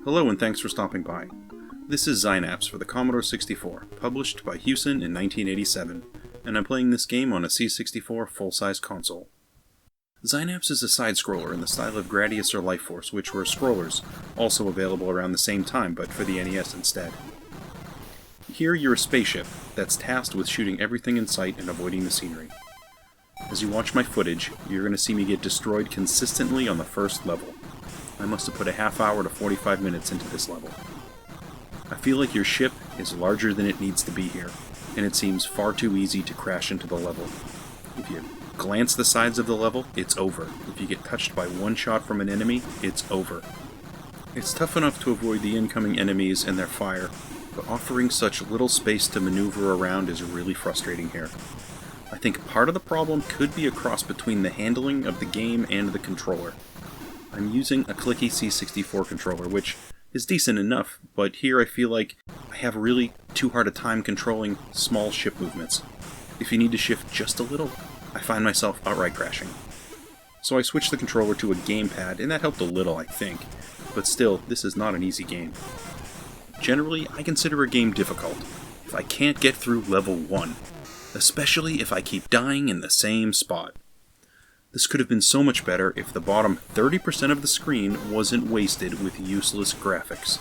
Hello and thanks for stopping by. This is Zynaps for the Commodore 64, published by Hewson in 1987, and I'm playing this game on a C64 full-size console. Zynaps is a side-scroller in the style of Gradius or Life Force, which were scrollers, also available around the same time but for the NES instead. Here you're a spaceship that's tasked with shooting everything in sight and avoiding the scenery. As you watch my footage, you're going to see me get destroyed consistently on the first level. I must have put a half hour to 45 minutes into this level. I feel like your ship is larger than it needs to be here, and it seems far too easy to crash into the level. If you glance the sides of the level, it's over. If you get touched by one shot from an enemy, it's over. It's tough enough to avoid the incoming enemies and their fire, but offering such little space to maneuver around is really frustrating here. I think part of the problem could be a cross between the handling of the game and the controller. I'm using a clicky C64 controller, which is decent enough, but here I feel like I have really too hard a time controlling small ship movements. If you need to shift just a little, I find myself outright crashing. So I switched the controller to a gamepad, and that helped a little, I think, but still, this is not an easy game. Generally, I consider a game difficult if I can't get through level 1, especially if I keep dying in the same spot. This could have been so much better if the bottom 30% of the screen wasn't wasted with useless graphics.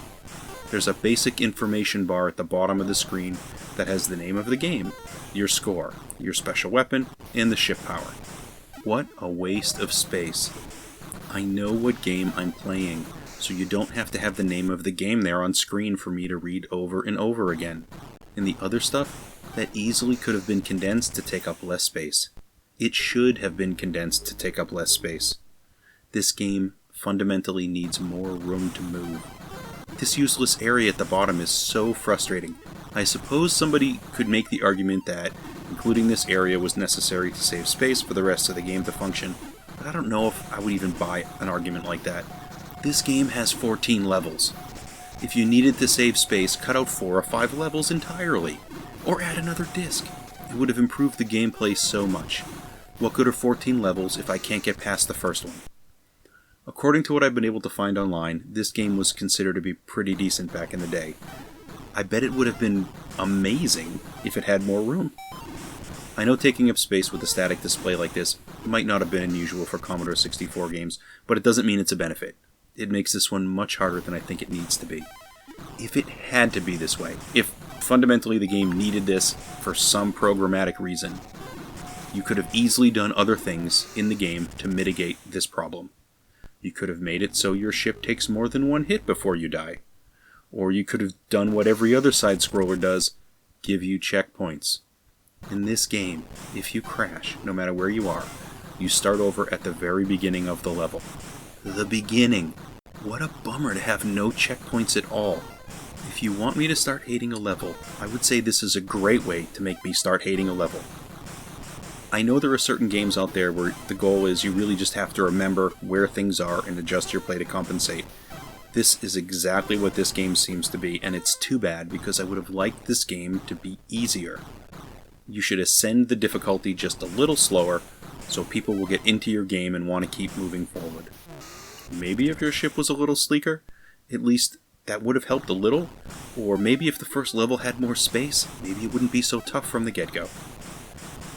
There's a basic information bar at the bottom of the screen that has the name of the game, your score, your special weapon, and the ship power. What a waste of space. I know what game I'm playing, so you don't have to have the name of the game there on screen for me to read over and over again. And the other stuff, that easily could have been condensed to take up less space. It should have been condensed to take up less space. This game fundamentally needs more room to move. This useless area at the bottom is so frustrating. I suppose somebody could make the argument that including this area was necessary to save space for the rest of the game to function, but I don't know if I would even buy an argument like that. This game has 14 levels. If you needed to save space, cut out 4 or 5 levels entirely, or add another disc. It would have improved the gameplay so much. What good are 14 levels if I can't get past the first one? According to what I've been able to find online, this game was considered to be pretty decent back in the day. I bet it would have been amazing if it had more room. I know taking up space with a static display like this might not have been unusual for Commodore 64 games, but it doesn't mean it's a benefit. It makes this one much harder than I think it needs to be. If it had to be this way, if fundamentally the game needed this for some programmatic reason, you could have easily done other things in the game to mitigate this problem. You could have made it so your ship takes more than one hit before you die. Or you could have done what every other side-scroller does, give you checkpoints. In this game, if you crash, no matter where you are, you start over at the very beginning of the level. The beginning! What a bummer to have no checkpoints at all. If you want me to start hating a level, I would say this is a great way to make me start hating a level. I know there are certain games out there where the goal is you really just have to remember where things are and adjust your play to compensate. This is exactly what this game seems to be, and it's too bad because I would have liked this game to be easier. You should ascend the difficulty just a little slower so people will get into your game and want to keep moving forward. Maybe if your ship was a little sleeker, at least that would have helped a little, or maybe if the first level had more space, maybe it wouldn't be so tough from the get-go.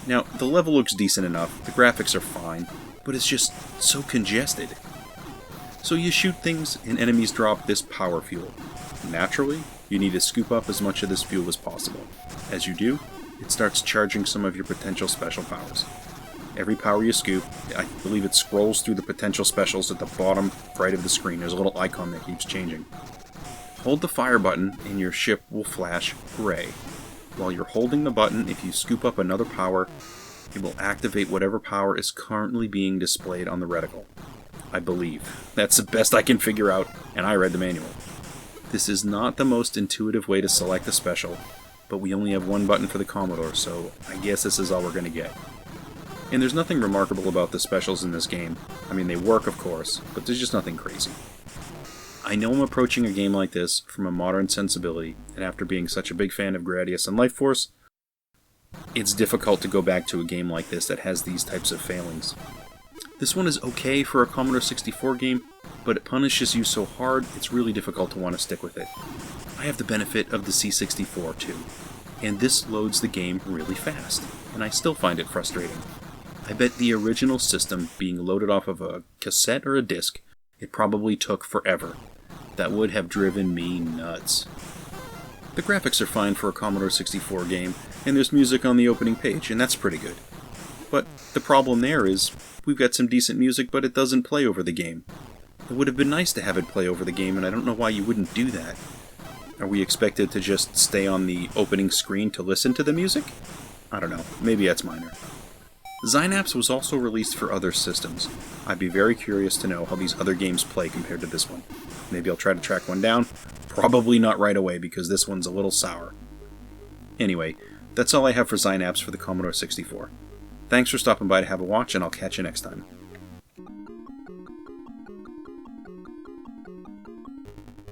Now, the level looks decent enough, the graphics are fine, but it's just so congested. So you shoot things and enemies drop this power fuel. Naturally, you need to scoop up as much of this fuel as possible. As you do, it starts charging some of your potential special powers. Every power you scoop, I believe it scrolls through the potential specials at the bottom right of the screen. There's a little icon that keeps changing. Hold the fire button and your ship will flash gray. While you're holding the button, if you scoop up another power, it will activate whatever power is currently being displayed on the reticle. I believe. That's the best I can figure out, and I read the manual. This is not the most intuitive way to select a special, but we only have one button for the Commodore, so I guess this is all we're going to get. And there's nothing remarkable about the specials in this game. I mean, they work, of course, but there's just nothing crazy. I know I'm approaching a game like this from a modern sensibility, and after being such a big fan of Gradius and Life Force, it's difficult to go back to a game like this that has these types of failings. This one is okay for a Commodore 64 game, but it punishes you so hard it's really difficult to want to stick with it. I have the benefit of the C64 too, and this loads the game really fast, and I still find it frustrating. I bet the original system being loaded off of a cassette or a disc, it probably took forever. That would have driven me nuts. The graphics are fine for a Commodore 64 game, and there's music on the opening page, and that's pretty good. But the problem there is, we've got some decent music, but it doesn't play over the game. It would have been nice to have it play over the game, and I don't know why you wouldn't do that. Are we expected to just stay on the opening screen to listen to the music? I don't know, maybe that's minor. Zynaps was also released for other systems. I'd be very curious to know how these other games play compared to this one. Maybe I'll try to track one down. Probably not right away, because this one's a little sour. Anyway, that's all I have for Zynaps for the Commodore 64. Thanks for stopping by to have a watch, and I'll catch you next time.